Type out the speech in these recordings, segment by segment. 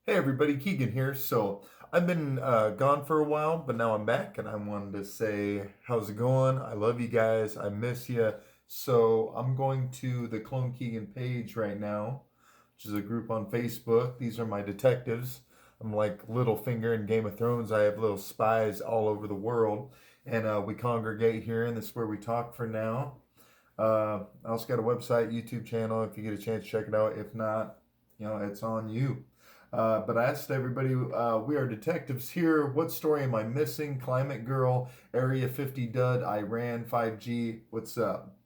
Hey everybody, Keegan here. So I've been gone for a while, but now I'm back and I wanted to say, how's it going? I love you guys. I miss you. So I'm going to the Clone Keegan page right now, which is a group on Facebook. These are my detectives. I'm like Littlefinger in Game of Thrones. I have little spies all over the world, and we congregate here, and this is where we talk for now. I also got a website, YouTube channel. If you get a chance, check it out. If not, it's on you. But I asked everybody, we are detectives here. What story am I missing? Climate Girl, Area 50 Dud, Iran, 5G. What's up?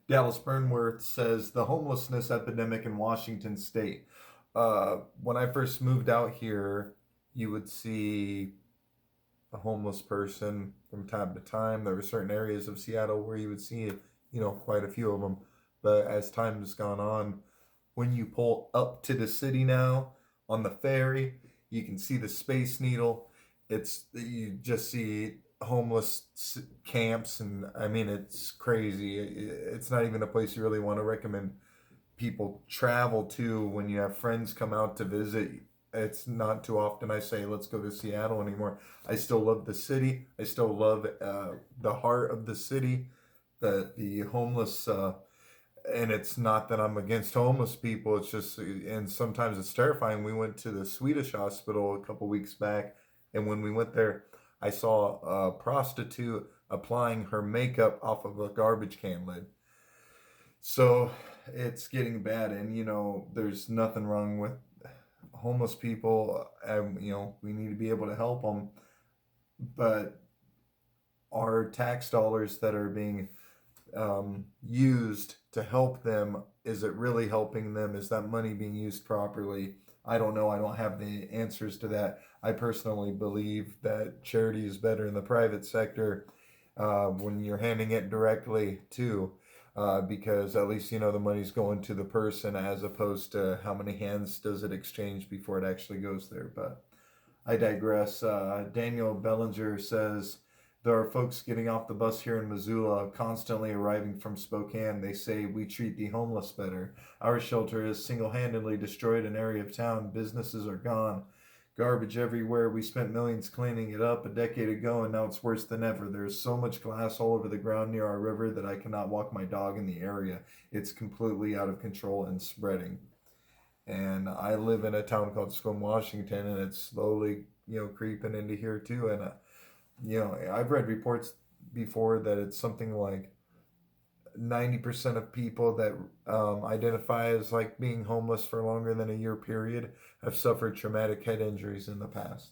Dallas Burnworth says the homelessness epidemic in Washington State. When I first moved out here, you would see a homeless person from time to time. There were certain areas of Seattle where you would see, quite a few of them. But as time has gone on, when you pull up to the city now on the ferry, you can see the Space Needle. You just see homeless camps, and I mean it's crazy. It's not even a place you really want to recommend people travel to when you have friends come out to visit. It's not too often I say let's go to Seattle anymore. I still love the city. I still love the heart of the city, the homeless. And it's not that I'm against homeless people. It's just, and sometimes it's terrifying. We went to the Swedish hospital a couple weeks back, and when we went there, I saw a prostitute applying her makeup off of a garbage can lid. So it's getting bad, and there's nothing wrong with homeless people. We need to be able to help them, but our tax dollars that are being used to help them, is it really helping them? Is that money being used properly? I don't know. I don't have the answers to that. I personally believe that charity is better in the private sector when you're handing it directly to, because at least the money's going to the person as opposed to how many hands does it exchange before it actually goes there. But I digress. Daniel Bellinger says, there are folks getting off the bus here in Missoula, constantly arriving from Spokane. They say we treat the homeless better. Our shelter has single handedly destroyed an area of town. Businesses are gone. Garbage everywhere. We spent millions cleaning it up a decade ago, and now it's worse than ever. There's so much glass all over the ground near our river that I cannot walk my dog in the area. It's completely out of control and spreading. And I live in a town called Scone, Washington, and it's slowly, creeping into here too. And I've read reports before that it's something like 90% of people that identify as like being homeless for longer than a year period have suffered traumatic head injuries in the past.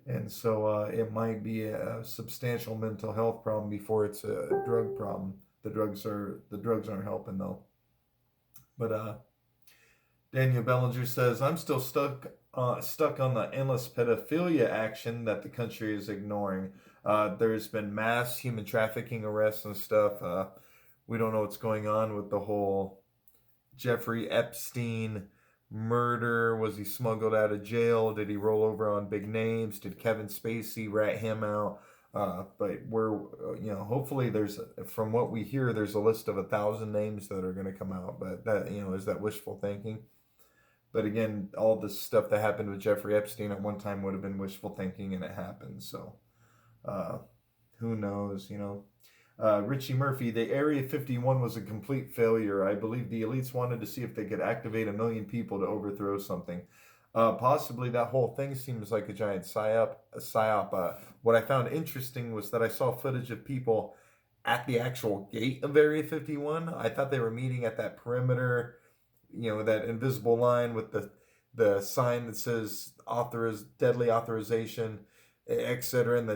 And so it might be a substantial mental health problem before it's a drug problem. The drugs aren't helping though. But Daniel Bellinger says, I'm still stuck on the endless pedophilia action that the country is ignoring. There's been mass human trafficking arrests and stuff. We don't know what's going on with the whole Jeffrey Epstein murder. Was he smuggled out of jail? Did he roll over on big names? Did Kevin Spacey rat him out? But hopefully from what we hear, there's a list of 1,000 names that are going to come out. But that, is that wishful thinking? But again, all this stuff that happened with Jeffrey Epstein at one time would have been wishful thinking, and it happened. So, uh, who knows? Richie Murphy, the Area 51 was a complete failure. I believe the elites wanted to see if they could activate 1 million people to overthrow something. Possibly that whole thing seems like a giant psyop. What I found interesting was that I saw footage of people at the actual gate of Area 51. I thought they were meeting at that perimeter, that invisible line with the sign that says deadly authorization, etc. And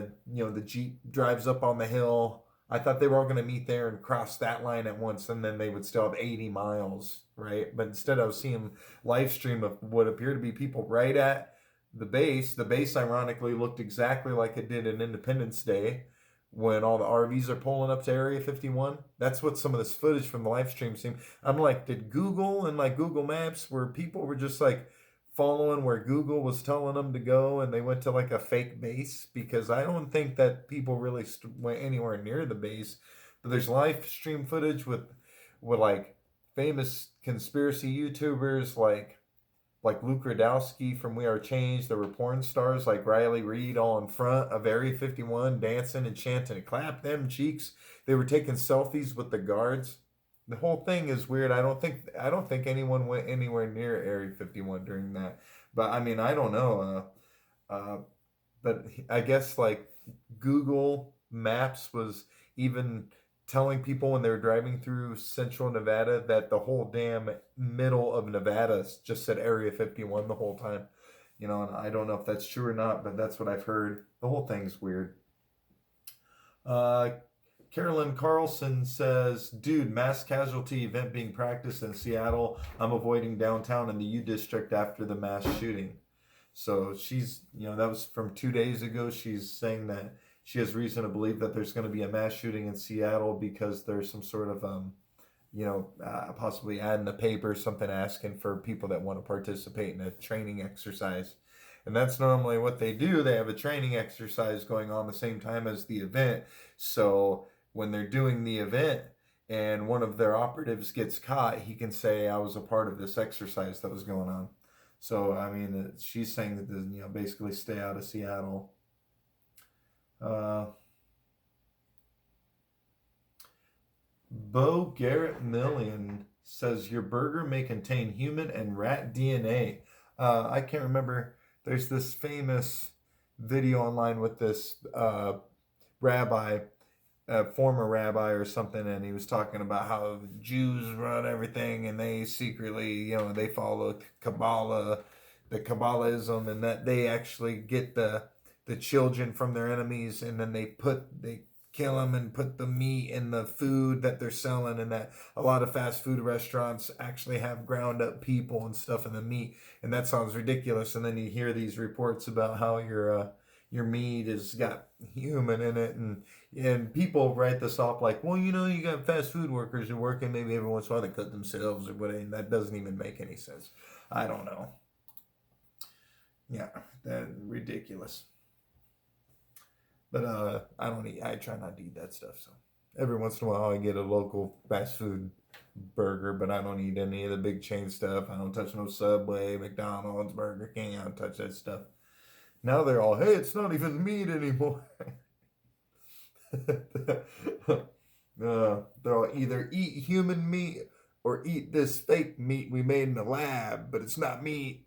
the Jeep drives up on the hill. I thought they were all going to meet there and cross that line at once, and then they would still have 80 miles, right? But instead, I was seeing live stream of what appeared to be people right at the base. The base, ironically, looked exactly like it did in Independence Day when all the RVs are pulling up to Area 51. That's what some of this footage from the live stream seemed. I'm like, did Google and like Google Maps, where people were just like following where Google was telling them to go, and they went to like a fake base? Because I don't think that people really went anywhere near the base. But there's live stream footage with like famous conspiracy YouTubers like like Luke Radowski from We Are Change. There were porn stars like Riley Reid all in front of Area 51 dancing and chanting and clap them cheeks. They were taking selfies with the guards. The whole thing is weird. I don't think anyone went anywhere near Area 51 during that. But I mean, I don't know. But I guess like Google Maps was even telling people when they were driving through central Nevada that the whole damn middle of Nevada just said Area 51 the whole time. And I don't know if that's true or not, but that's what I've heard. The whole thing's weird. Uh, Carolyn Carlson says, dude, mass casualty event being practiced in Seattle. I'm avoiding downtown in the U District after the mass shooting. So that was from 2 days ago. She's saying that she has reason to believe that there's going to be a mass shooting in Seattle because there's some sort of, possibly ad in the paper, something asking for people that want to participate in a training exercise. And that's normally what they do. They have a training exercise going on the same time as the event. So when they're doing the event and one of their operatives gets caught, he can say, I was a part of this exercise that was going on. So, I mean, she's saying that, basically stay out of Seattle. Bo Garrett Million says your burger may contain human and rat DNA. I can't remember. There's this famous video online with this rabbi, former rabbi or something, and he was talking about how Jews run everything and they secretly, they follow Kabbalah, the Kabbalism, and that they actually get the children from their enemies, and then they kill them and put the meat in the food that they're selling, and that a lot of fast food restaurants actually have ground up people and stuff in the meat, and that sounds ridiculous. And then you hear these reports about how your meat has got human in it, and people write this off like, well, you got fast food workers who work, and maybe every once in a while they cut themselves or whatever, and that doesn't even make any sense. I don't know. Yeah, that's ridiculous. But I try not to eat that stuff. So every once in a while I get a local fast food burger, but I don't eat any of the big chain stuff. I don't touch no Subway, McDonald's, Burger King. I don't touch that stuff. Now they're all, hey, it's not even meat anymore. They're all either eat human meat or eat this fake meat we made in the lab, but it's not meat.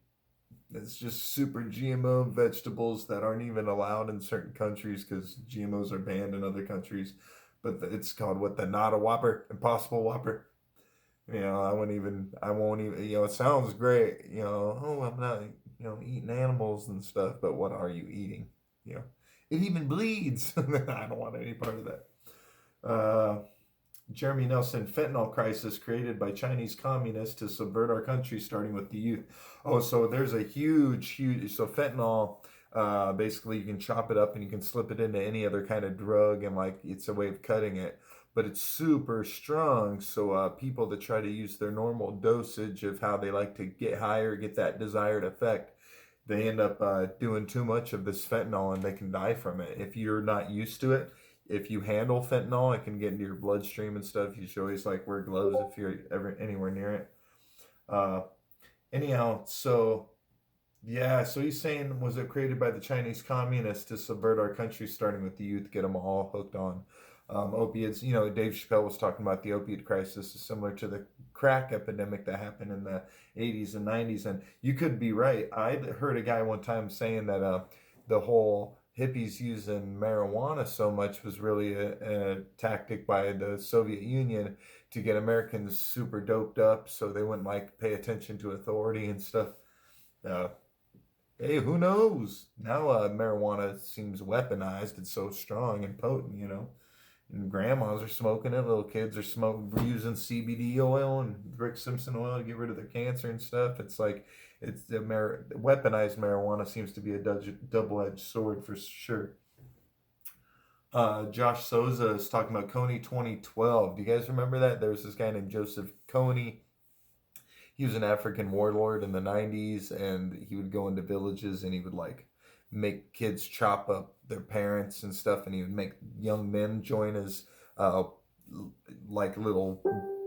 It's just super GMO vegetables that aren't even allowed in certain countries because GMOs are banned in other countries. But it's called the not a Whopper, Impossible Whopper. I won't even, it sounds great, oh, I'm not, eating animals and stuff, but what are you eating? It even bleeds. I don't want any part of that. Jeremy Nelson, fentanyl crisis created by Chinese communists to subvert our country, starting with the youth. Oh, so there's a huge, so fentanyl, basically you can chop it up and you can slip it into any other kind of drug, and it's a way of cutting it, but it's super strong. So people that try to use their normal dosage of how they like to get higher, get that desired effect, they end up doing too much of this fentanyl and they can die from it. If you're not used to it, if you handle fentanyl, it can get into your bloodstream and stuff. You should always wear gloves if you're ever anywhere near it. Anyhow, so yeah, so he's saying, was it created by the Chinese communists to subvert our country, starting with the youth, get them all hooked on opiates? Dave Chappelle was talking about the opiate crisis is similar to the crack epidemic that happened in the 80s and 90s, and you could be right. I heard a guy one time saying that the whole hippies using marijuana so much was really a tactic by the Soviet Union to get Americans super doped up so they wouldn't pay attention to authority and stuff. Hey, who knows? Now marijuana seems weaponized. It's so strong and potent, and grandmas are smoking it. Little kids are using CBD oil and Rick Simpson oil to get rid of their cancer and stuff. It's weaponized marijuana seems to be a double-edged sword for sure. Josh Souza is talking about Kony 2012. Do you guys remember that? There was this guy named Joseph Kony. He was an African warlord in the 90s, and he would go into villages and he would make kids chop up their parents and stuff, and he would make young men join his little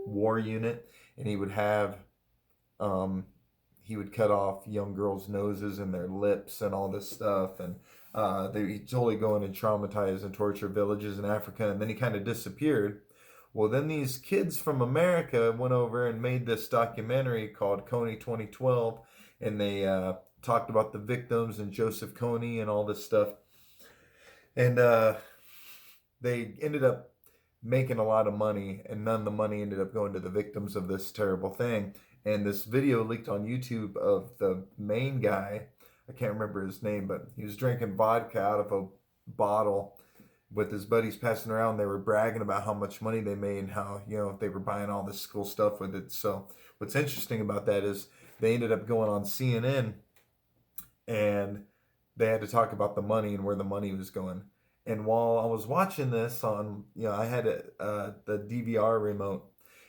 war unit, and he would have he would cut off young girls' noses and their lips and all this stuff, and he'd totally go in and traumatize and torture villages in Africa, and then he kind of disappeared. Well, then these kids from America went over and made this documentary called Coney 2012, and they talked about the victims and Joseph Kony and all this stuff. And they ended up making a lot of money, and none of the money ended up going to the victims of this terrible thing. And this video leaked on YouTube of the main guy. I can't remember his name, but he was drinking vodka out of a bottle with his buddies passing around. They were bragging about how much money they made and how, they were buying all this cool stuff with it. So what's interesting about that is they ended up going on CNN, and they had to talk about the money and where the money was going. And while I was watching this on, I had the DVR remote,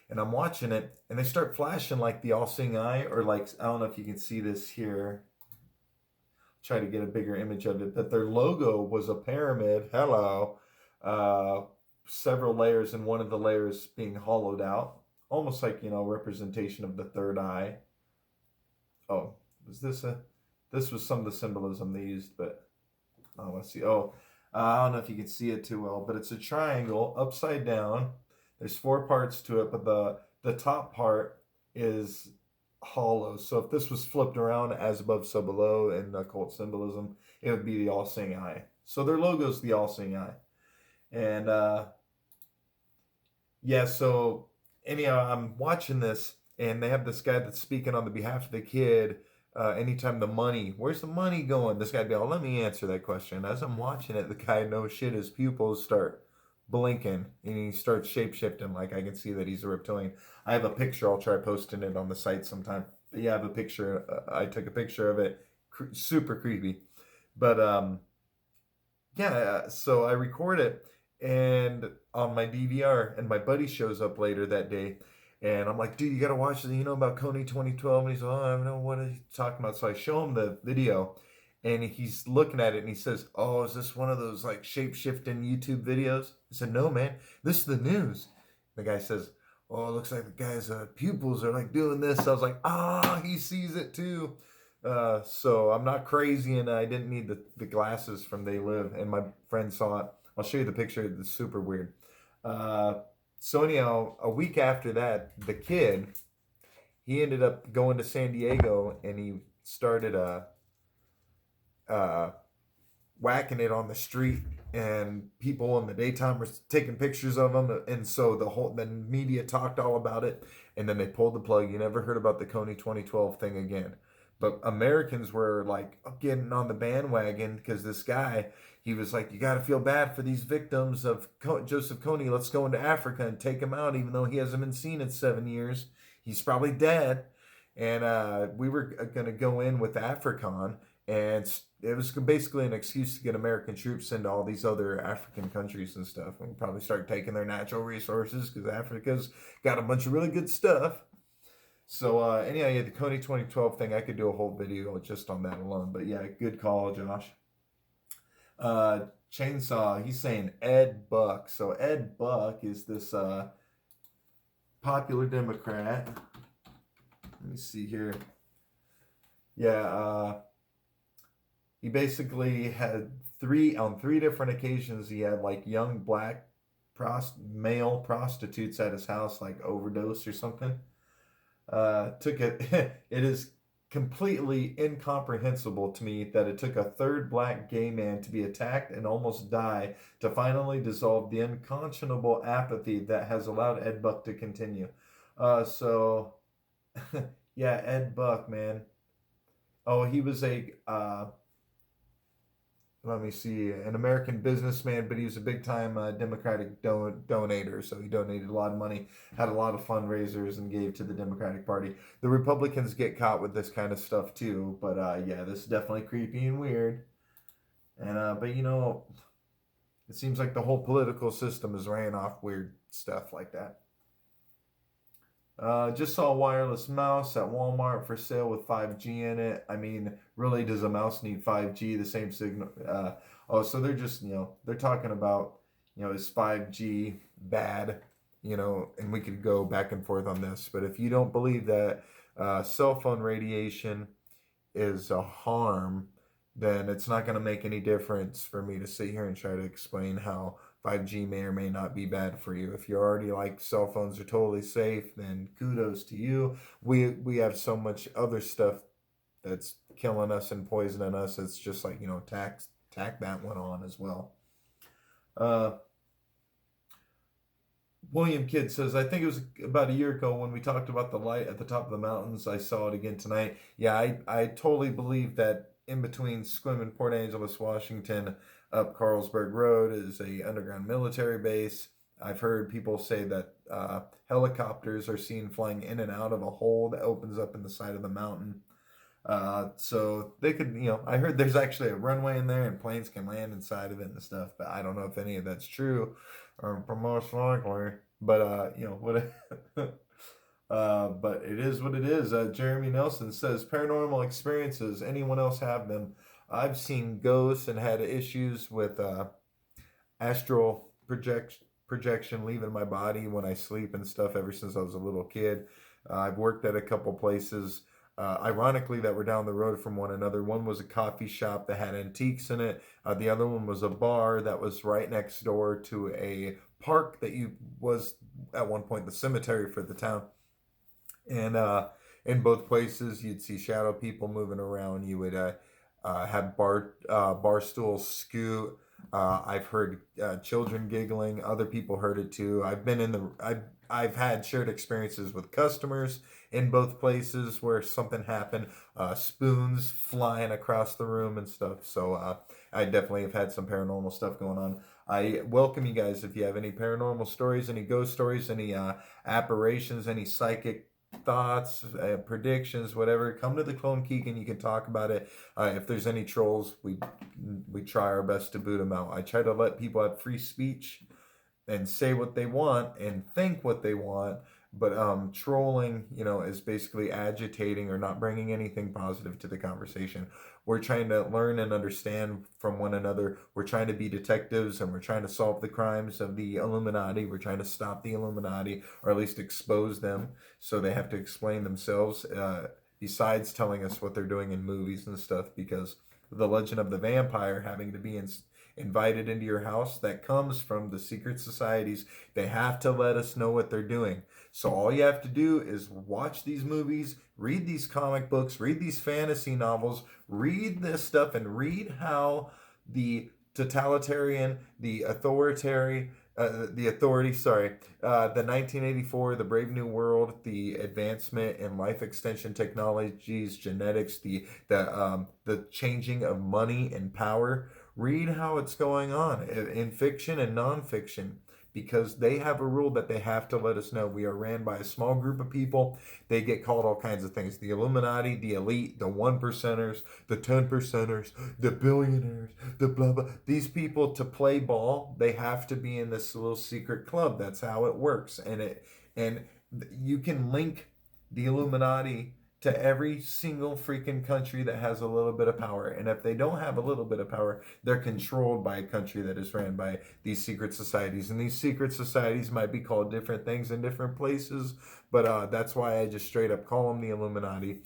and I'm watching it, and they start flashing like the all-seeing eye, or like, I don't know if you can see this here. Try to get a bigger image of it, but their logo was a pyramid. Hello. Several layers, and one of the layers being hollowed out, almost like, representation of the third eye. Oh, this was some of the symbolism they used, but let's see. I don't know if you can see it too well, but it's a triangle upside down. There's 4 parts to it, but the top part is hollow. So if this was flipped around, as above, so below, in occult symbolism, it would be the all-seeing eye. So their logo is the all-seeing eye. And so anyhow, I'm watching this, and they have this guy that's speaking on the behalf of the kid. Anytime where's the money going? This guy be all, let me answer that question. As I'm watching it, the guy, no shit, his pupils start blinking, and he starts shape-shifting. Like, I can see that he's a reptilian. I have a picture. I'll try posting it on the site sometime. But yeah, I have a picture. I took a picture of it. Super creepy. But so I record it and on my DVR, and my buddy shows up later that day. And I'm like, dude, you got to watch it. About Coney 2012? And he's like, oh, I don't know what he's talking about. So I show him the video, and he's looking at it, and he says, oh, is this one of those like shape-shifting YouTube videos? I said, no, man, this is the news. The guy says, oh, it looks like the guy's pupils are like doing this. I was like, he sees it too. So I'm not crazy, and I didn't need the glasses from They Live, and my friend saw it. I'll show you the picture. It's super weird. So anyhow, a week after that, the kid, he ended up going to San Diego, and he started whacking it on the street, and people in the daytime were taking pictures of him, and so the media talked all about it, and then they pulled the plug. You never heard about the Coney 2012 thing again. But Americans were like getting on the bandwagon, because this guy, he was like, you got to feel bad for these victims of Joseph Kony. Let's go into Africa and take him out, even though he hasn't been seen in 7 years. He's probably dead. And we were going to go in with AFRICON, and it was basically an excuse to get American troops into all these other African countries and stuff. And we'd probably start taking their natural resources, because Africa's got a bunch of really good stuff. So anyhow, yeah, the Coney 2012 thing, I could do a whole video just on that alone. But yeah, good call, Josh. Chainsaw, he's saying Ed Buck. So Ed Buck is this popular Democrat. Let me see here. Yeah, he basically had on three different occasions, he had like young black male prostitutes at his house, like overdose or something. It is completely incomprehensible to me that it took a third black gay man to be attacked and almost die to finally dissolve the unconscionable apathy that has allowed Ed Buck to continue. So yeah, Ed Buck, man. Oh, he was let me see, an American businessman, but he was a big-time Democratic donator, so he donated a lot of money, had a lot of fundraisers, and gave to the Democratic Party. The Republicans get caught with this kind of stuff, too, but yeah, this is definitely creepy and weird. And but it seems like the whole political system is ran off weird stuff like that. Just saw a wireless mouse at Walmart for sale with 5G in it. I mean, really, does a mouse need 5G? The same signal. So they're just, they're talking about, is 5G bad? And we could go back and forth on this. But if you don't believe that cell phone radiation is a harm, then it's not going to make any difference for me to sit here and try to explain how 5G may or may not be bad for you. If you're already like cell phones are totally safe, then kudos to you. We have so much other stuff that's killing us and poisoning us. It's just like, tack that one on as well. Uh, William Kidd says, I think it was about a year ago when we talked about the light at the top of the mountains. I saw it again tonight. Yeah, I totally believe that in between Sequim and Port Angeles, Washington, up Carlsberg Road is a underground military base. I've heard people say that helicopters are seen flying in and out of a hole that opens up in the side of the mountain. So they could, I heard there's actually a runway in there and planes can land inside of it and stuff, but I don't know if any of that's true or most likely. But, what, but it is what it is. Jeremy Nelson says, paranormal experiences, anyone else have them? I've seen ghosts and had issues with, astral projection leaving my body when I sleep and stuff ever since I was a little kid. I've worked at a couple places, ironically, that were down the road from one another. One was a coffee shop that had antiques in it. The other one was a bar that was right next door to a park that was at one point the cemetery for the town. And in both places, you'd see shadow people moving around. You would have bar stools scoot. I've heard children giggling. Other people heard it too. I've had shared experiences with customers in both places where something happened. Spoons flying across the room and stuff. So I definitely have had some paranormal stuff going on. I welcome you guys if you have any paranormal stories, any ghost stories, any apparitions, any psychic thoughts, predictions, whatever. Come to the Clone Keegan. You can talk about it. If there's any trolls, we try our best to boot them out. I try to let people have free speech and say what they want and think what they want. But trolling, is basically agitating or not bringing anything positive to the conversation. We're trying to learn and understand from one another. We're trying to be detectives and we're trying to solve the crimes of the Illuminati. We're trying to stop the Illuminati or at least expose them so they have to explain themselves, besides telling us what they're doing in movies and stuff, because the legend of the vampire having to be invited into your house, that comes from the secret societies. They have to let us know what they're doing. So all you have to do is watch these movies, read these comic books, read these fantasy novels, read this stuff, and read how the totalitarian, the authoritarian, the 1984, the Brave New World, the advancement in life extension technologies, genetics, the changing of money and power. Read how it's going on in fiction and nonfiction, because they have a rule that they have to let us know. We are ran by a small group of people. They get called all kinds of things: the Illuminati, the elite, the 1%ers, the 10%ers, the billionaires, the blah blah. These people, to play ball, they have to be in this little secret club. That's how it works. And you can link the Illuminati to every single freaking country that has a little bit of power. And if they don't have a little bit of power, they're controlled by a country that is ran by these secret societies. And these secret societies might be called different things in different places, but that's why I just straight up call them the Illuminati.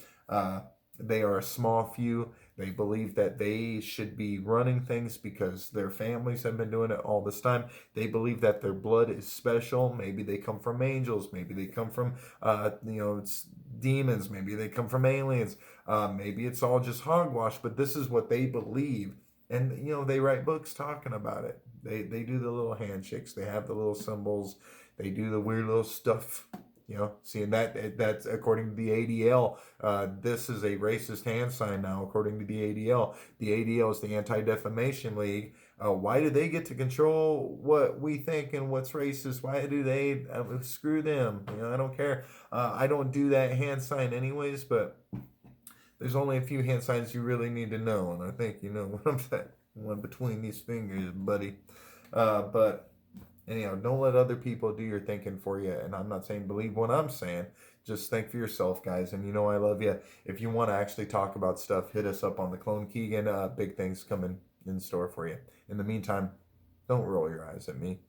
They are a small few. They believe that they should be running things because their families have been doing it all this time. They believe that their blood is special. Maybe they come from angels. Maybe they come from, it's demons. Maybe they come from aliens. Maybe it's all just hogwash. But this is what they believe, and they write books talking about it. They do the little handshakes. They have the little symbols. They do the weird little stuff. Seeing that's according to the ADL. This is a racist hand sign now, according to the ADL. The ADL is the Anti-Defamation League. Why do they get to control what we think and what's racist? Why do they? Screw them. I don't care. I don't do that hand sign anyways, but there's only a few hand signs you really need to know, and I think you know what I'm saying. One between these fingers, buddy. But anyhow, don't let other people do your thinking for you. And I'm not saying believe what I'm saying. Just think for yourself, guys. And I love you. If you want to actually talk about stuff, hit us up on the Clone Keegan. Big things coming in store for you. In the meantime, don't roll your eyes at me.